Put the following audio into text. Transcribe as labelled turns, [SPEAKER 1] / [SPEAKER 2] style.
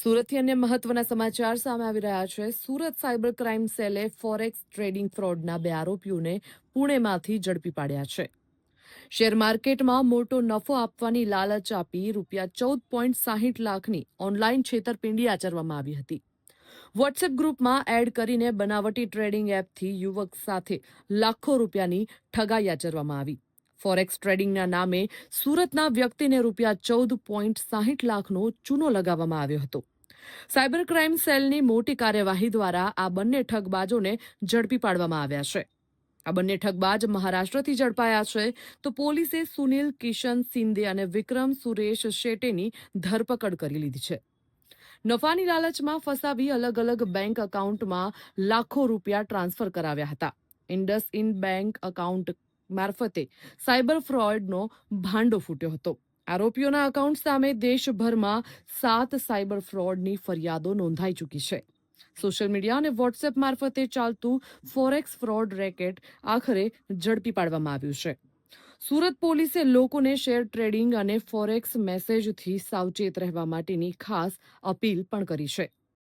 [SPEAKER 1] સુરતથી અન્ય મહત્વના સમાચાર સામે આવી રહ્યા છે. સુરત સાયબર ક્રાઇમ સેલે ફોરેક્સ ટ્રેડિંગ ફ્રોડના 2 આરોપીઓને પુણેમાંથી ઝડપી પાડ્યા છે. શેર માર્કેટમાં મોટો નફો આપવાની લાલચ આપી ₹14.60 લાખની ઓનલાઈન છેતરપિંડી આચરવામાં આવી હતી. વોટ્સએપ ગ્રુપમાં એડ કરીને બનાવટી ટ્રેડિંગ એપથી યુવક સાથે લાખો રૂપિયાની ઠગાઈ આચરવામાં આવી. ફોરેક્સ ટ્રેડિંગના નામે સુરતના વ્યક્તિને ₹14.60 લાખનો ચૂનો લગાવવામાં આવ્યો હતો. સાયબર ક્રાઇમ સેલની મોટી કાર્યવાહી દ્વારા આ બંને ઠગબાજોને ઝડપી પાડવામાં આવ્યા છે. આ બંને ઠગબાજ મહારાષ્ટ્રથી ઝડપાયા છે, તો પોલીસે સુનિલ કિશન સિંધે અને વિક્રમ સુરેશ શેટેની ધરપકડ કરી લીધી છે. નફાની લાલચમાં ફસાવી અલગ અલગ બેંક એકાઉન્ટમાં લાખો રૂપિયા ટ્રાન્સફર કરાવ્યા હતા. ઇન્ડસઇન્ડ બેંક એકાઉન્ટ મારફતે સાયબર ફ્રોડનો ભાંડો ફૂટ્યો હતો. આરોપીઓના એકાઉન્ટ સામે દેશભરમાં 7 સાયબર ફ્રોડની ફરિયાદો નોંધાઈ ચૂકી છે. સોશિયલ મીડિયા અને વોટ્સએપ મારફતે ચાલતું ફોરેક્સ ફ્રોડ રેકેટ આખરે ઝડપી પાડવામાં આવ્યું છે. સુરત પોલીસે લોકોને શેર ટ્રેડિંગ અને ફોરેક્સ મેસેજથી સાવચેત રહેવા માટેની ખાસ અપીલ પણ કરી છે.